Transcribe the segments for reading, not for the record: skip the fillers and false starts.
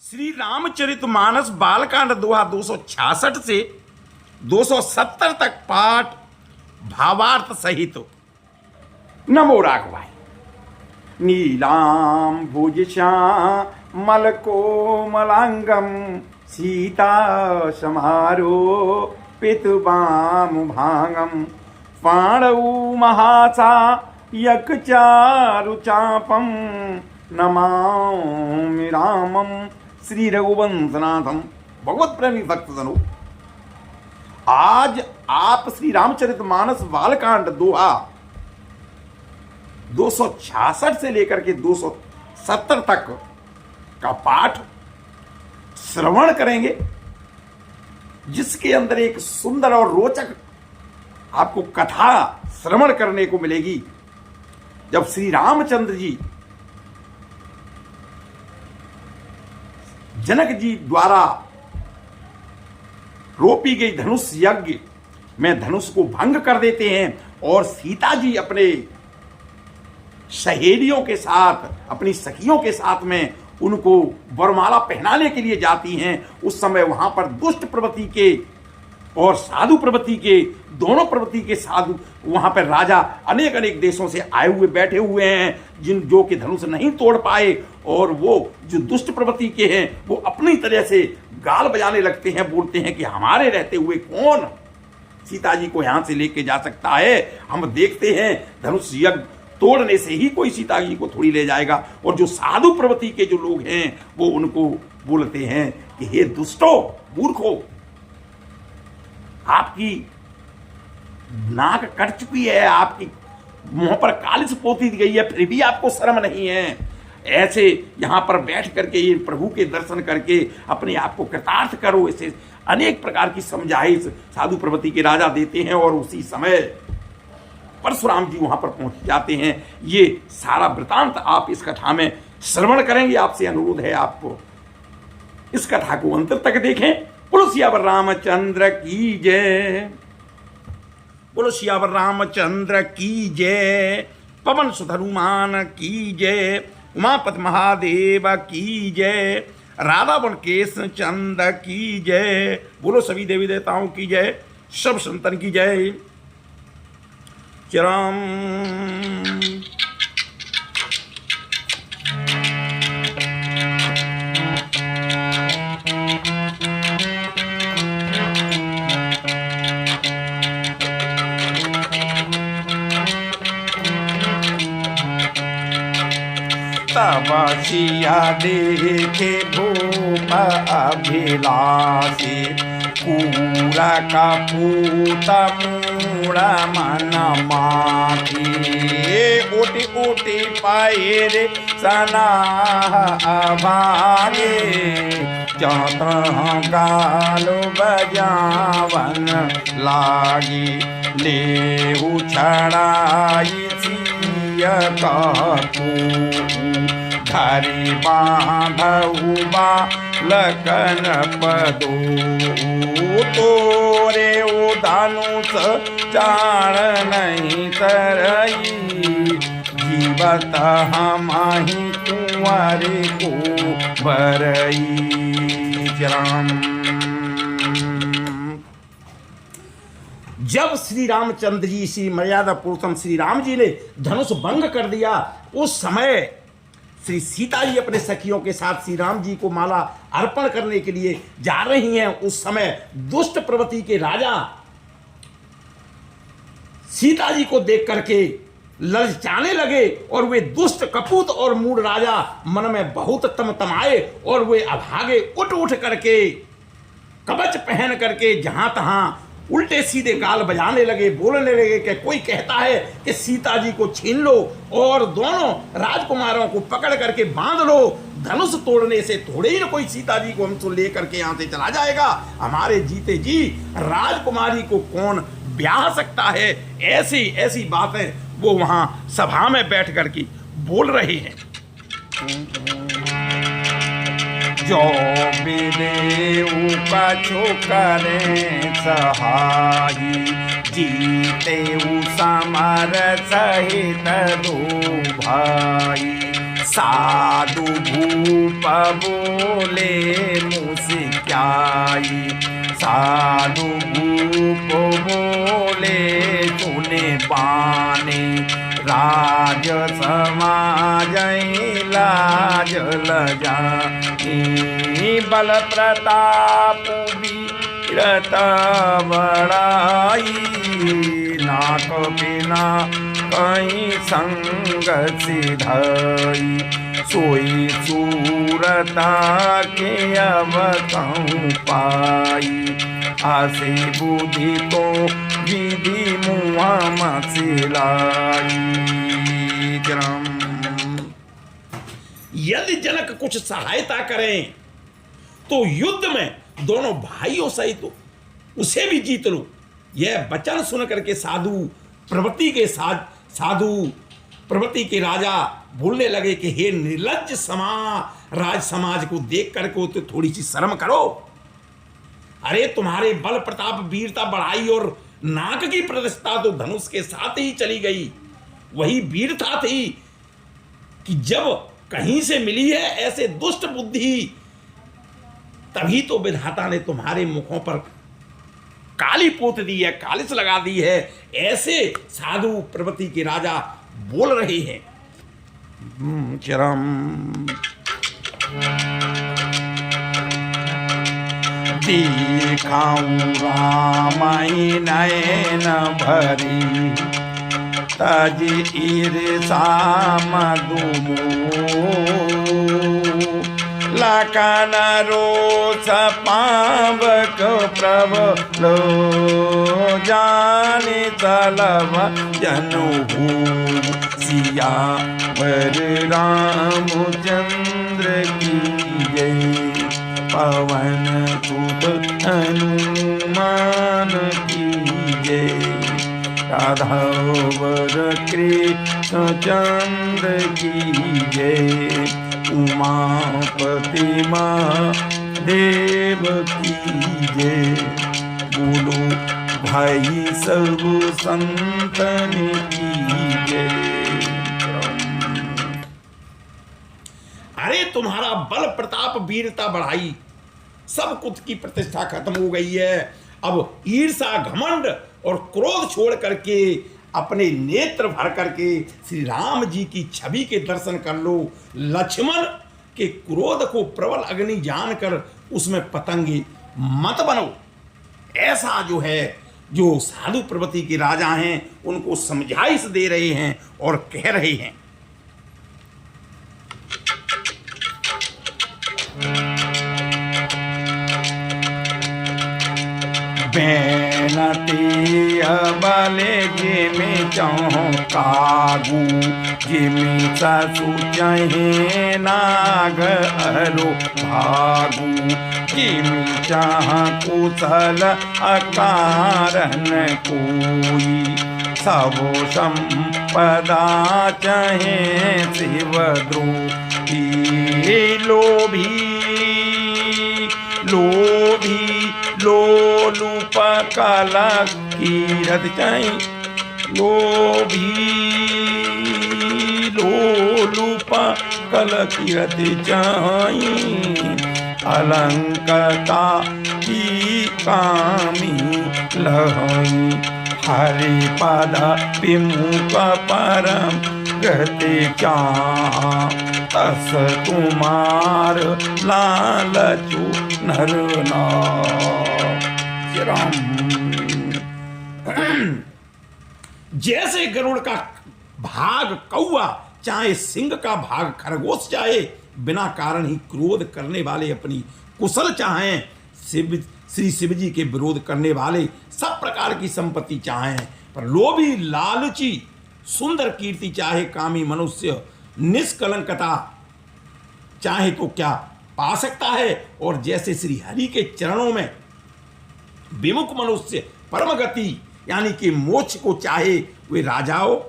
श्री रामचरितमानस बालकांड दोहा 266 से 270 तक पाठ भावार्थ सहित। नमो राघवाय। नीलाम भुजश्यामल कोमलांगम सीता समारो पितुबाम भांगम पाणौ महासा यकचारु चापम नमामि रामम श्री रघुवंशनाथम। भगवत प्रेमी भक्तजनों, आज आप श्री रामचरितमानस बालकांड दोहा 266 से लेकर के 270 तक का पाठ श्रवण करेंगे, जिसके अंदर एक सुंदर और रोचक आपको कथा श्रवण करने को मिलेगी। जब श्री रामचंद्र जी जनक जी द्वारा रोपी गई धनुष यज्ञ में धनुष को भंग कर देते हैं और सीता जी अपने सहेलियों के साथ, अपनी सखियों के साथ में उनको वरमाला पहनाने के लिए जाती हैं। उस समय वहां पर दुष्ट प्रवृत्ति के और साधु प्रवृत्ति के, दोनों प्रवृत्ति के साधु वहां पर राजा अनेक अनेक देशों से आए हुए बैठे हुए हैं, जो कि धनुष नहीं तोड़ पाए। और वो जो दुष्ट प्रवृत्ति के हैं वो अपनी तरह से गाल बजाने लगते हैं, बोलते हैं कि हमारे रहते हुए कौन सीता जी को यहां से लेके जा सकता है। हम देखते हैं धनुष यज्ञ तोड़ने से ही कोई सीता जी को थोड़ी ले जाएगा। और जो साधु प्रवृत्ति के जो लोग हैं वो उनको बोलते हैं कि हे दुष्टो, मूर्खो, आपकी नाक कट चुकी है, आपकी मुंह पर कालिस पोती गई है, फिर भी आपको शर्म नहीं है। ऐसे यहां पर बैठ करके ये प्रभु के दर्शन करके अपने आप को कृतार्थ करो। ऐसे अनेक प्रकार की समझाइश साधु प्रवृत्ति के राजा देते हैं और उसी समय परशुराम जी वहां पर पहुंच जाते हैं। ये सारा वृतांत आप इस कथा में श्रवण करेंगे। आपसे अनुरोध है आपको इस कथा को अंत तक देखें। बोलो सियावर रामचंद्र की जय। बोलो सियावर रामचंद्र की जय। पवन सुत हनुमान की जय। उमापति महादेव की जय। राधा वन केश चंद की जय। बोलो सभी देवी देवताओं की जय। सब संतन की जय। चरम तब सिया देखे भूप अभिलाषी पूरा का पूत मूड़ा मन माथी। ओटी ओटी पाए रे सना अभागे चौथ गालो बजावन लागी। ले उछड़ाई धरी बांधऊ बालकन पदो। तोरे ओ धनुष चाण नहीं तरई। जीवत हमाही कुंवरे को बरई। जब श्री रामचंद्र जी, श्री मर्यादा पुरुषोत्तम श्री राम जी ने धनुष भंग कर दिया, उस समय श्री सीता जी अपने सखियों के साथ श्री राम जी को माला अर्पण करने के लिए जा रही हैं। उस समय दुष्ट प्रवृत्ति के राजा सीता जी को देख करके ललचाने लगे और वे दुष्ट कपूत और मूढ़ राजा मन में बहुत तमतमाए और वे अभागे उठ उठ करके कवच पहन करके जहां तहां उल्टे सीधे गाल बजाने लगे, बोलने लगे कि कोई कहता है कि सीता जी को छीन लो और दोनों राजकुमारों को पकड़ करके बांध लो। धनुष तोड़ने से थोड़े ही ना कोई सीता जी को हमसे ले करके यहाँ से चला जाएगा। हमारे जीते जी राजकुमारी को कौन ब्याह सकता है। ऐसी ऐसी बातें वो वहां सभा में बैठ करके बोल रहे हैं। जो विदेव कछु करें सहाई। जीते समर सहित दो भाई। साधु भूप बोले मुस्क्याई, साधु भूप बोले सुने बाने, राज समाज लाज लजानी, बल प्रताप वीरत बड़ाई, नाक बिना कहीं संग सिधाई, सोई सूरता के अब कहूँ पाई, आसे बुद्धि तो विधि मुआ मसिलाई। यदि जनक कुछ सहायता करें तो युद्ध में दोनों भाइयों सहित तो उसे भी जीत लो। यह वचन सुन करके साधु प्रवृत्ति के राजा बोलने लगे कि हे निर्लज्ज राज समाज को देख करके तो थोड़ी सी शर्म करो। अरे तुम्हारे बल प्रताप वीरता बढ़ाई और नाक की प्रतिष्ठा तो धनुष के साथ ही चली गई। वही वीरता थी कि जब कहीं से मिली है ऐसे दुष्ट बुद्धि, तभी तो विधाता ने तुम्हारे मुखों पर काली पोत दी है, कालिस लगा दी है। ऐसे साधु प्रवृत्ति के राजा बोल रहे हैं। चरम दिखाऊं रामाई नयन भरी, तज ईर्षा मधुमो, लखन रोष पावक प्रबल, जानि तलव जनु सियावर रामचंद्र की जय, पवन सुत हनुमान की जय, राधावर कृष्ण चंद्र की जय, उमापति महादेव की जय, बोलो भाई सब संतन की जय। अरे तुम्हारा बल प्रताप वीरता बढ़ाई, सब कुछ की प्रतिष्ठा खत्म हो गई है। अब ईर्षा घमंड और क्रोध छोड़ करके अपने नेत्र भर करके श्री राम जी की छवि के दर्शन कर लो। लक्ष्मण के क्रोध को प्रबल अग्नि जानकर उसमें पतंगे मत बनो। ऐसा जो है, जो साधु प्रवृत्ति के राजा हैं उनको समझाइश दे रहे हैं और कह रहे हैं। बेनती अबले जिमि चौकागू, जिमि ससु चहे नाग अरो भागू, जिमि चाह कुशल अकारन कोई, सबो संपदा चहे शिवद्रोही, लोभी लोलुप काला कीरत चाई, लोलुप कल कीरत चाई, अलंकता की कामी लहई, हरि पद विमुख परम गति चाह, तस तुम्हार लालचू नर नाम। जैसे गरुड़ का भाग कौआ, चाहे सिंह का भाग खरगोश, चाहे बिना कारण ही क्रोध करने वाले अपनी कुशल चाहें, श्री शिव जी के विरोध करने वाले सब प्रकार की संपत्ति चाहें, पर लोभी लालची सुंदर कीर्ति चाहे कामी मनुष्य निष्कलंकता चाहे तो क्या पा सकता है। और जैसे श्री हरि के चरणों में विमुख मनुष्य परम गति यानी कि मोक्ष को चाहे, वे राजाओं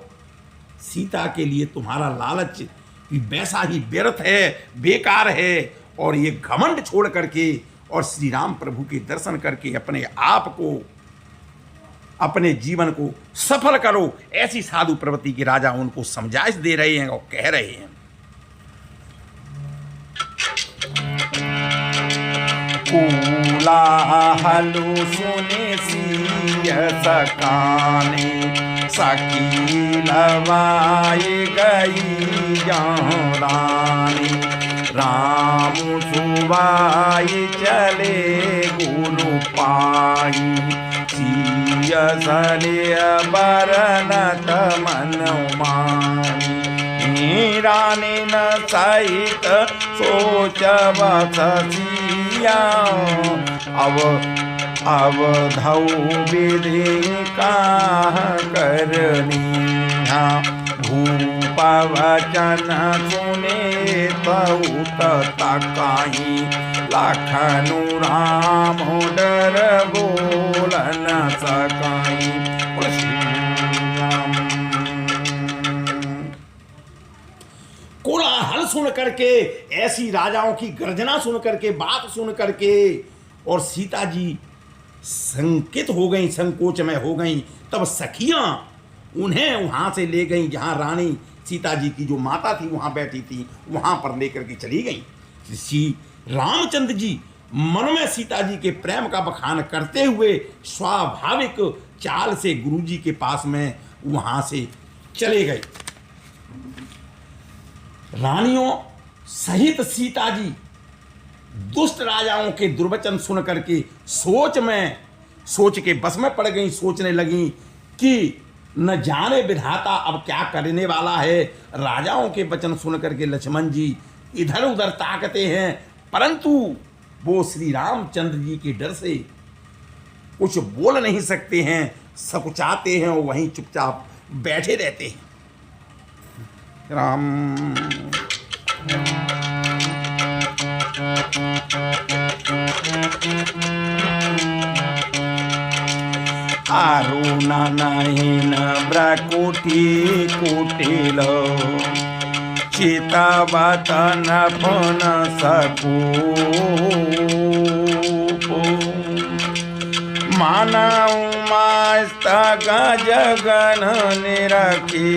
सीता के लिए तुम्हारा लालच भी वैसा ही व्यर्थ है, बेकार है। और ये घमंड छोड़ करके और श्री राम प्रभु के दर्शन करके अपने आप को, अपने जीवन को सफल करो। ऐसी साधु प्रवृत्ति के राजा उनको समझाइश दे रहे हैं और कह रहे हैं। कोलाहल सुने सिय सकाने, सखी लवाए गई रानी। राम सुवाई चले गुरु पाई, सिय सलिय बरनत मन मानी। रानी न सहित सोच बसिया, अवधौ विधि काह करनिया। भूप वचन सुने बहुत तकाई, लखनु राम डर बोल न सकाई। कोलाहल सुन करके, ऐसी राजाओं की गर्जना सुन करके, बात सुन करके, और सीता जी संकित हो गई, संकोच में हो गई। तब सखियां उन्हें वहां से ले गई जहां रानी सीता जी की जो माता थी वहां बैठी थी, वहां पर लेकर के चली गई। श्री रामचंद्र जी मन में सीता जी के प्रेम का बखान करते हुए स्वाभाविक चाल से गुरु जी के पास में वहां से चले गए। रानियों सहित सीता जी दुष्ट राजाओं के दुर्वचन सुन करके सोच के बस में पड़ गई। सोचने लगी कि न जाने विधाता अब क्या करने वाला है। राजाओं के वचन सुन करके लक्ष्मण जी इधर उधर ताकते हैं, परंतु वो श्री रामचंद्र जी के डर से कुछ बोल नहीं सकते हैं, सकुचाते हैं और वहीं चुपचाप बैठे रहते हैं। राम आरुण नयन ब्रकुटी कुटिल, चितवतन फन सकूप। मानव मस्त गजगन निरखी,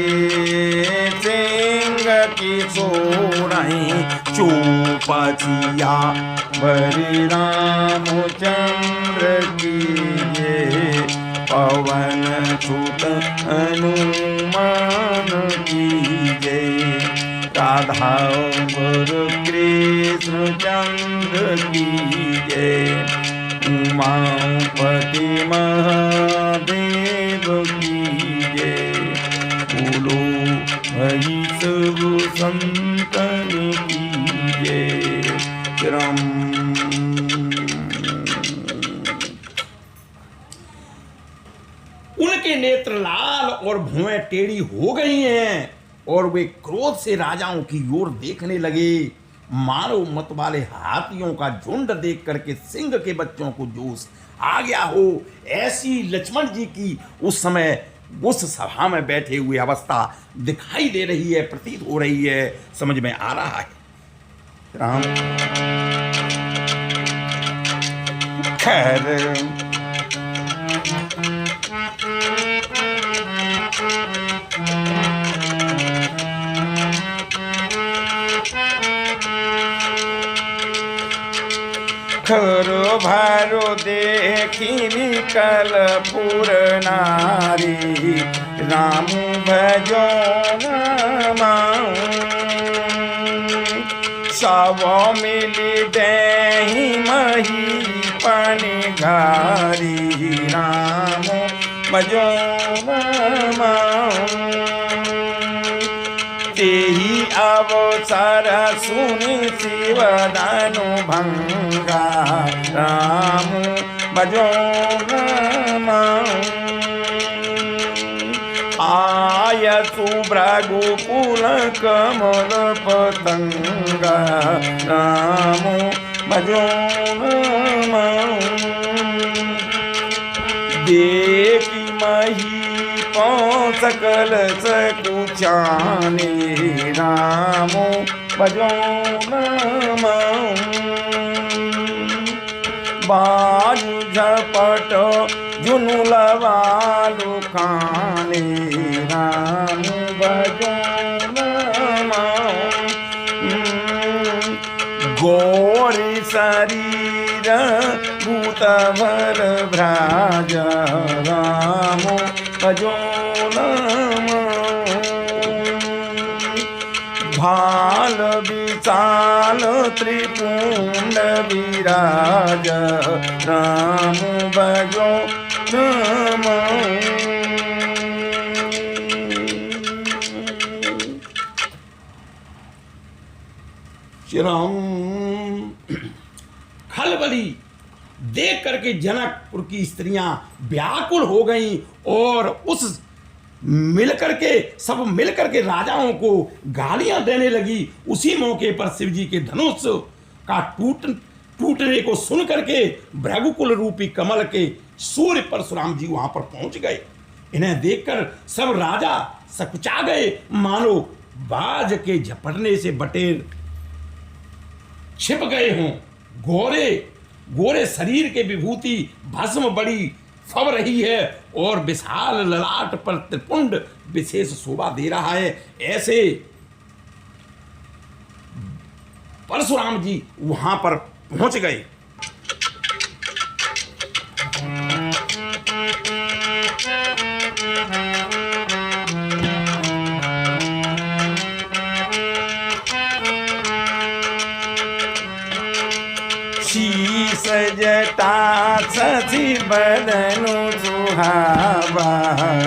सिंह की सोरही चूपचिया। बरि रामचंद्र की ये, पवन सुत हनुमान की जय। राधा गुरु कृष्ण चंद्र की जय। उमापति महादेव की जय। बोलो हरि सब संतन की जय। राम उनके नेत्र लाल और भुएं टेढ़ी हो गई हैं और वे क्रोध से राजाओं की ओर देखने लगे। मानव मत वाले हाथियों का झुंड देख करके सिंह के बच्चों को जोश आ गया हो, ऐसी लक्ष्मण जी की उस समय उस सभा में बैठे हुए अवस्था दिखाई दे रही है, प्रतीत हो रही है, समझ में आ रहा है। राम खैर खरो भारो देखी विकल पुर नारी। राम भजो नमाऊं, सब मिली देहि मही पनिघारी। राम भजो नमाऊं, तेहि अवसर सुनि शिवधनु भंगा। राम भजो नमाऊं, आयसु भृगुकुल कमल पतंगा। राम भजो नमाऊं, देखी मही सकल सकुचाने। राम भजो नमाऊं, बाजु झपट झुनुलवालु खाने। राम भजो नमाऊं, गौरी शरीर वीर भूत भर भ्राज रामो भजो नमो भाल विशाल त्रिपुंड विराज राम भजो नमो राम। खलबली देख करके जनकपुर की स्त्रियां व्याकुल हो गईं और उस मिलकर के सब मिलकर के राजाओं को गालियां देने लगी। उसी मौके पर शिव जी के धनुष का टूटने को सुन करके भृगुकुल रूपी कमल के सूर्य परशुराम जी वहां पर पहुंच गए। इन्हें देखकर सब राजा सकुचा गए, मानो बाज के झपटने से बटेर छिप गए हों। गोरे गोरे शरीर के विभूति भस्म बड़ी फब रही है और विशाल ललाट पर त्रिपुंड विशेष शोभा दे रहा है। ऐसे परशुराम जी वहां पर पहुंच गए। शीस जटा सची बदनु सुहावा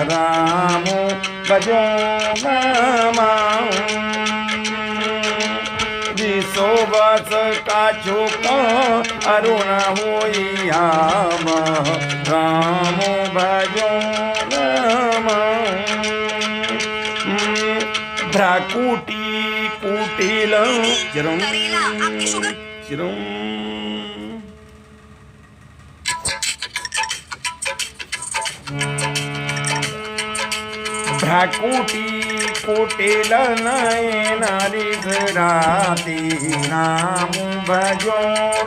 रामो भजो नमो जिसो बस का चुका अरुण होइयाम रामो भजो नमो भ्राकुटी कुटिल चिरम चिरम भ्राकुटी कुटिल नयनारि घराती नाम भजो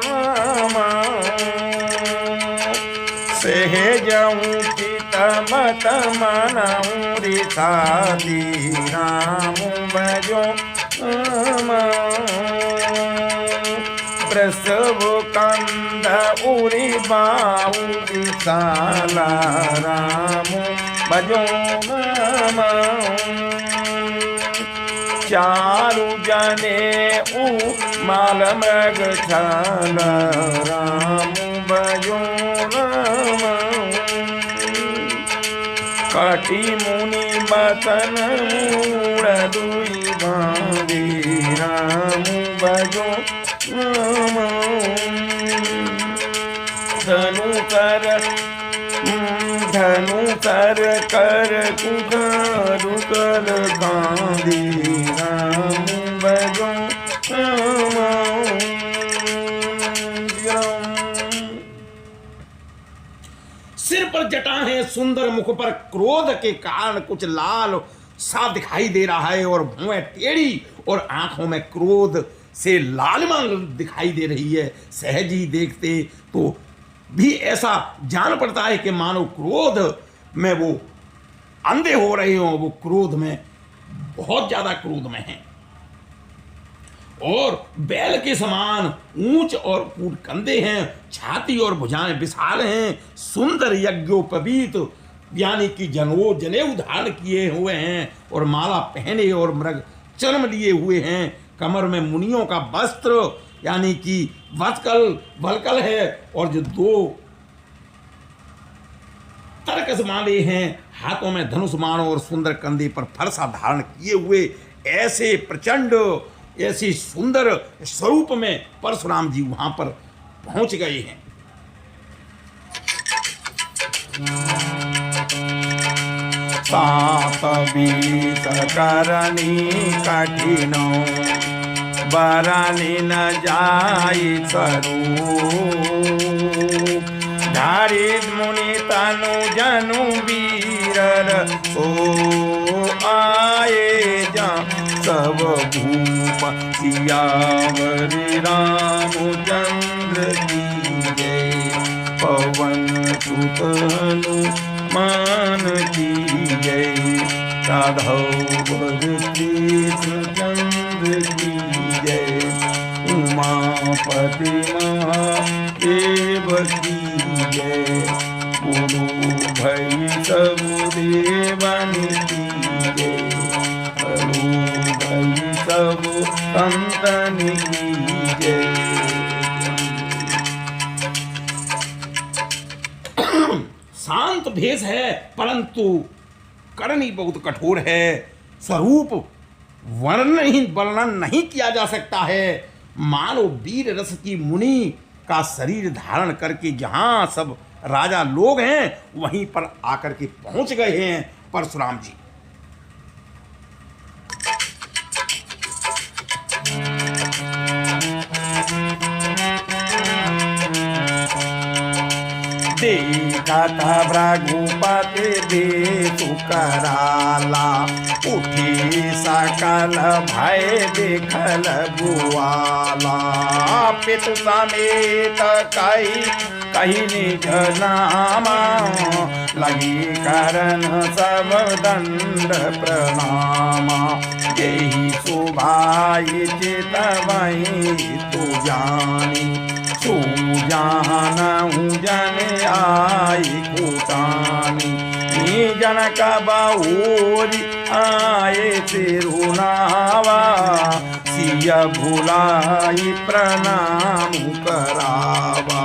नमो सहजऊं चित मत मनऊं रिसादी नाम भजो नमो प्रसव कंद उरी बाहु विशाला राम भजो नमो चारु जने उ माल मृग छाल राम भजो नमो कटी मुनि बतन मूड़ दुई भावी राम भजो नमो धनु कर कर कुकर गांधी राम भजो नमो। सिर पर जटाएं, सुंदर मुख पर क्रोध के कारण कुछ लाल सा दिखाई दे रहा है और भुएं टेढ़ी और आंखों में क्रोध से लालिमा दिखाई दे रही है। सहज ही देखते तो भी ऐसा जान पड़ता है कि मानो क्रोध में वो अंधे हो रहे हो, वो क्रोध में बहुत ज्यादा क्रोध में हैं और बैल के समान ऊंच और पूर्ण कंधे हैं, छाती और भुजाएं विशाल हैं, सुंदर यज्ञोपवीत यानी कि जनेऊ धारण किए हुए हैं और माला पहने और मृग चर्म लिए हुए हैं। कमर में मुनियों का वस्त्र यानी कि वलकल है और जो दो तरकस माले हैं, हाथों में धनुष बाण और सुंदर कंधे पर फरसा धारण किए हुए ऐसे प्रचंड ऐसी सुंदर स्वरूप में परशुराम जी वहां पर पहुंच गए हैं। सात बीत करनी कठिनो बरनी न जाई स्वरूप धारी मुनि तनु जनु वीर ओ आए जा सब भूप सियावरी रामचंद्र की जय पवन सुत हनुमान की जय राघव चंद्र की जय उमापति देव की जय। गुरु भई सब देवन की जय। प्रभु भई सब संतन की जय। शांत भेष है परंतु करनी बहुत कठोर है। स्वरूप वर्णन नहीं किया जा सकता है। मानो वीर रस की मुनि का शरीर धारण करके जहां सब राजा लोग हैं वहीं पर आकर के पहुंच गए हैं परशुराम जी। देखा था भृगुपति बेसु कराला। उठी सकल भय देखल बुआला। पितु समेत कही निज नामा। लगी करन सब दंड प्रणामा। यही सुभाई चितवई तु जानी। सुजानहु जन आई कुटानी। जनक बाहुरी आए तिरुनावा। सिय भुलाई प्रणाम करावा।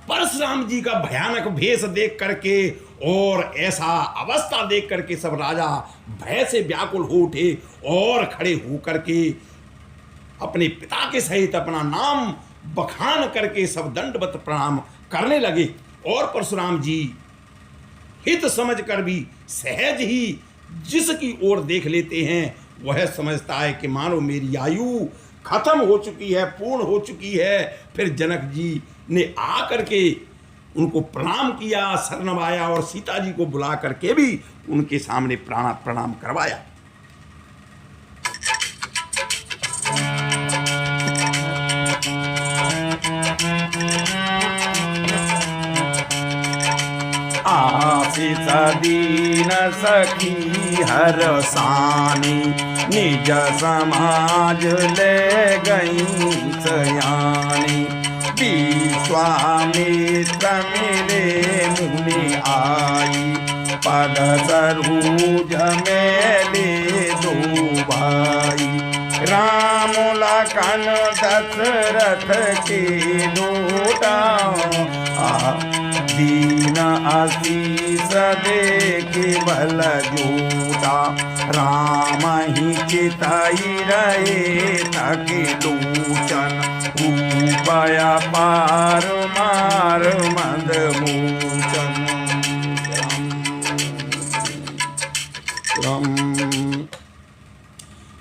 परशुराम जी का भयानक भेष देख करके और ऐसा अवस्था देख करके सब राजा भय से व्याकुल हो उठे और खड़े हो करके अपने पिता के सहित अपना नाम बखान करके सब दंडवत प्रणाम करने लगे। और परशुराम जी हित समझकर भी सहज ही जिसकी ओर देख लेते हैं वह समझता है कि मानो मेरी आयु खत्म हो चुकी है, पूर्ण हो चुकी है। फिर जनक जी ने आकर के उनको प्रणाम किया, शरणवाया और सीता जी को बुला करके भी उनके सामने प्रणाम करवाया। आशीष दीन सखी हरसानी। निज समाज ले गई सयानी। विश्वामित्र मिले मुनि आई। पद सरोज में ले दो भाई। राम लखन दशरथ के दूता। दीन आशीष देखे बल जोता। राम ही चिताई रहे थके लोचन। रूपया पार मार मंद मोचन।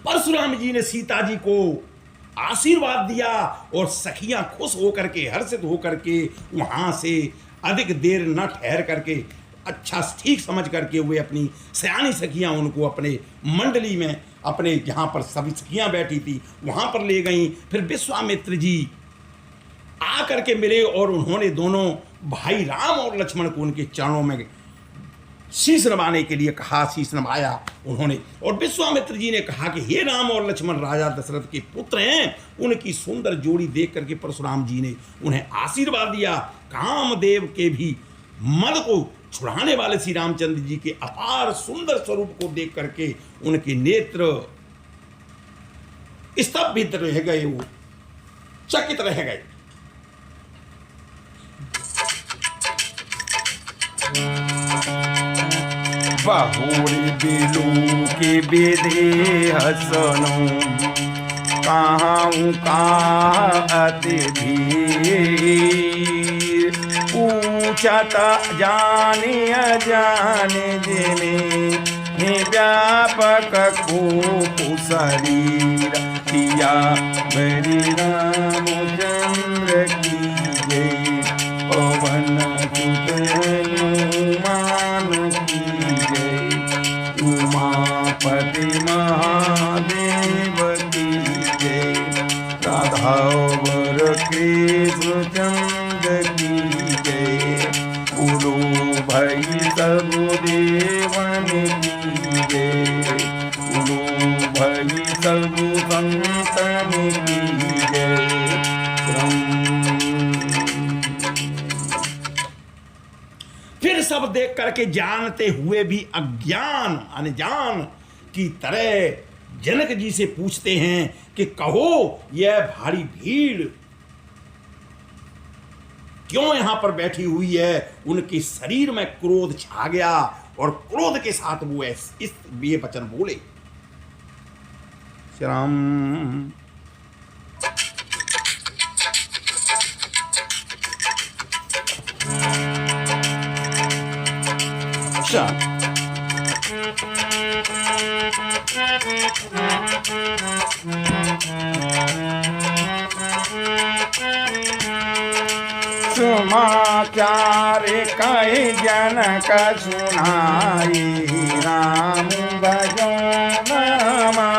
परशुराम जी ने सीता जी को आशीर्वाद दिया और सखियां खुश होकर के हर्षित होकर के वहां से अधिक देर न ठहर करके अच्छा ठीक समझ करके वे अपनी सयानी सखियां उनको अपने मंडली में अपने जहाँ पर सभी सखियां बैठी थी वहाँ पर ले गईं। फिर विश्वामित्र जी आकर के मिले और उन्होंने दोनों भाई राम और लक्ष्मण को उनके चरणों में शीश नवाने के लिए कहा। शीश नवाया उन्होंने और विश्वामित्र जी ने कहा कि हे राम और लक्ष्मण राजा दशरथ के पुत्र हैं। उनकी सुंदर जोड़ी देख करके परशुराम जी ने उन्हें आशीर्वाद दिया। कामदेव के भी मद को छुड़ाने वाले श्री रामचंद्र जी के अपार सुंदर स्वरूप को देख करके उनके नेत्र स्तब्ध रह गए, वो चकित रह गए। बहुरी बिलू के बेदे हसनो। कहाँ का अति भीर। पूछत जाने अजाने जिने व्यापक को शरीर। किया बरी रामचंद्र की जय। पवन सुत हनुमान की जय। उमापति महादेव की जय। राधावर कृष्ण चंद्र की जय। गुरु भई सब देवन की जय। गुरु भई सब संतन देख करके जानते हुए भी अज्ञान अनजान की तरह जनक जी से पूछते हैं कि कहो यह भारी भीड़ क्यों यहां पर बैठी हुई है। उनके शरीर में क्रोध छा गया और क्रोध के साथ वो इस ये वचन बोले। श्री राम। समाचार कहे जनक सुनाई राम भजो नामा।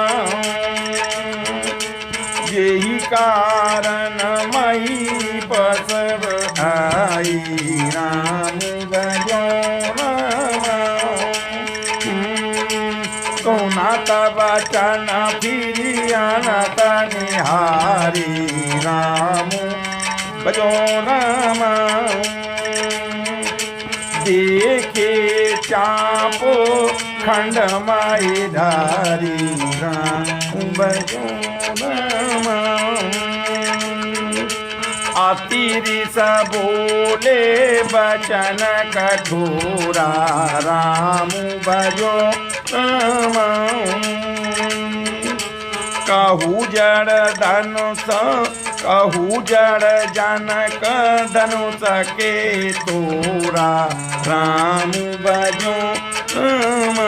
यही कारण मई पसर आई राम भजो नामा। कौना तब वचन फिरी अनत निहारी राम भजो राम। देखे चापो खंड माई धारी राम भजो राम। अतिरि सब बोले वचन कठोरा राम भजो राम। कहू जड़ धनुष कहू जड़ जनक धनुष के तोरा राम भजो राम।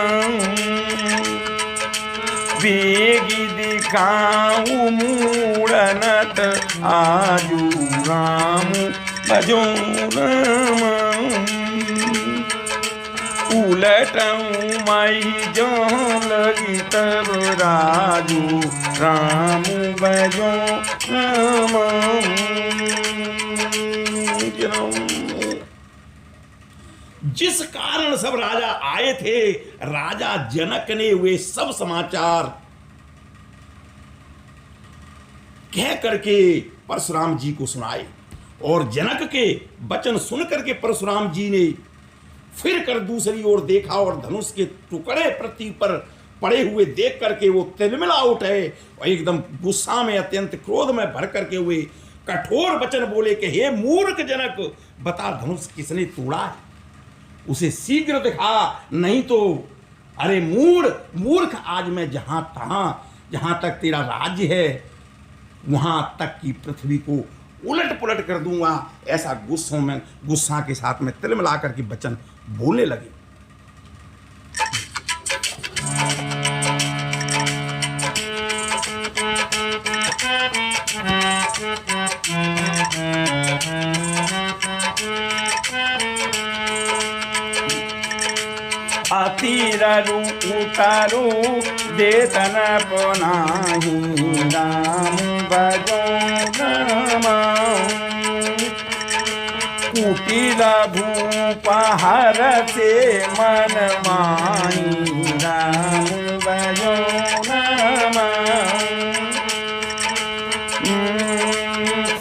वेगी दिखाऊं मूड़नत आजू राम भजो राम। उलटऊं माई जो लगी तब राजू राम भजो राम। जिस कारण सब राजा आए थे, राजा जनक ने वे सब समाचार कह करके परशुराम जी को सुनाए और जनक के वचन सुन करके परशुराम जी ने फिर कर दूसरी ओर देखा और धनुष के टुकड़े पृथ्वी पर पड़े हुए देख करके वो तिलमिला उठे और एकदम गुस्सा में अत्यंत क्रोध में भर करके हुए कठोर वचन बोले कि हे मूर्ख जनक, बता धनुष किसने तोड़ा है, उसे शीघ्र दिखा, नहीं तो अरे मूर्ख आज मैं जहां तक तेरा राज्य है वहां तक की पृथ्वी को उलट पुलट कर दूंगा। ऐसा गुस्सा के साथ में तिलमिला करके वचन बोलने लगे। अतिरु उतारू देतन पुनाही राम भजो राम। कुटिल भूप हर से मन माही राम भजो राम।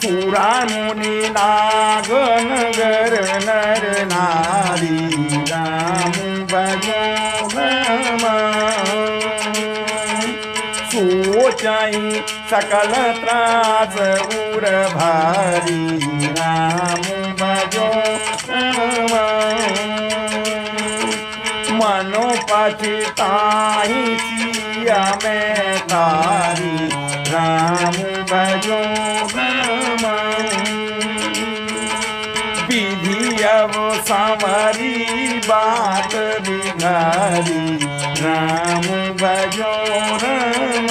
खुरा मुनि नागन गर नर नारी राम भजो राम। सोचाई सकल त्रास उर भारी राम भजो राम। मनो पछताहि सिया में तारी राम भजो राम। विधि अब सामरी बात बिगारी राम भजो राम।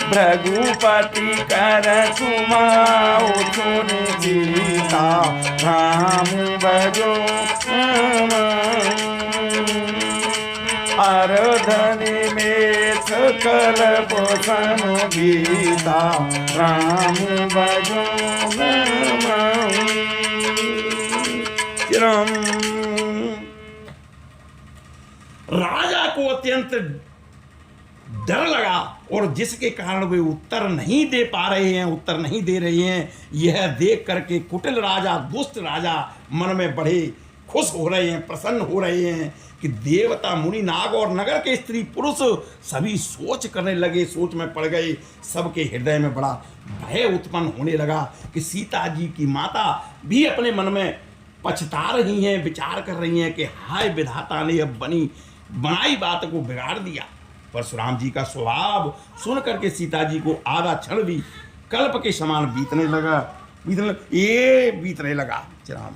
भृगुपति कर सुमाओ सुन सीता राम भजो राम। अरधनि में सकल पोषण गीता राम भजो राम। राजा को अत्यंत डर लगा, और जिसके कारण वे उत्तर नहीं दे पा रहे हैं, उत्तर नहीं दे रहे हैं, यह देख करके कुटिल राजा, दुष्ट राजा मन में बड़े खुश हो रहे हैं, प्रसन्न हो रहे हैं कि देवता, मुनि, नाग और नगर के स्त्री पुरुष सभी सोच करने लगे, सोच में पड़ गए। सबके हृदय में बड़ा भय उत्पन्न होने लगा कि सीता जी की माता भी अपने मन में पछता रही हैं, विचार कर रही हैं कि हाय विधाता ने अब बनाई बात को बिगाड़ दिया। परशुराम जी का स्वभाव सुन करके सीता जी को आधा क्षण भी कल्प के समान बीतने लगा। राम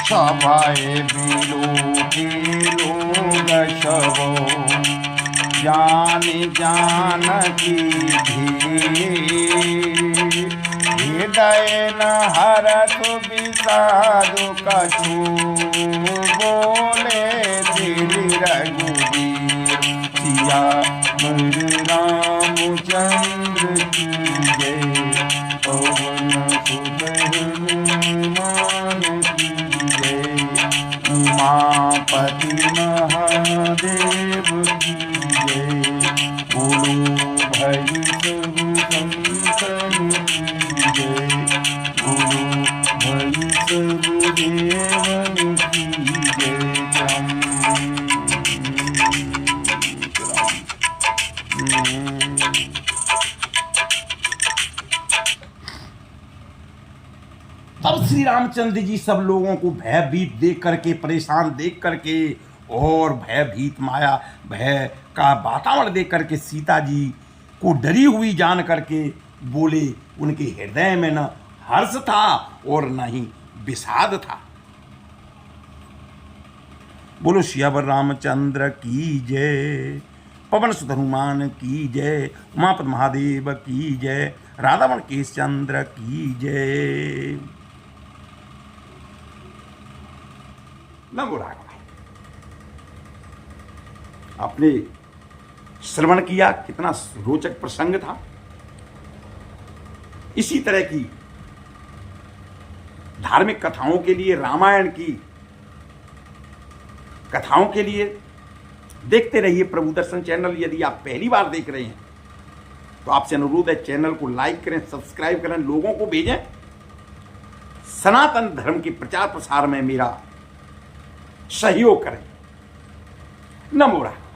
सभाए लोग शवो जानकी हृदय न हरत विषादु कछु बोले दिल रघुवीर सिया रामचंद्र की जय पवन सुत हनुमान की जय उमापति महादेव की जय बोलो भई सब संतन की जय बोलो भई सब देवन की जय। तब श्री रामचंद्र जी सब लोगों को भयभीत देख करके, परेशान देख करके और भयभीत माया भय का वातावरण देख करके सीता जी को डरी हुई जान करके बोले। उनके हृदय में न हर्ष था और न ही विषाद था। बोलो सियावर रामचंद्र की जय, पवन सुत हनुमान की जय, उमापति महादेव की जय, राधावन केश चंद्र की जय। नमो राघवाय। आपने श्रवण किया, कितना रोचक प्रसंग था। इसी तरह की धार्मिक कथाओं के लिए, रामायण की कथाओं के लिए देखते रहिए प्रभु दर्शन चैनल। यदि आप पहली बार देख रहे हैं तो आपसे अनुरोध है, चैनल को लाइक करें, सब्सक्राइब करें, लोगों को भेजें। सनातन धर्म के प्रचार प्रसार में मेरा सहयोग करें। नमो राघवाय।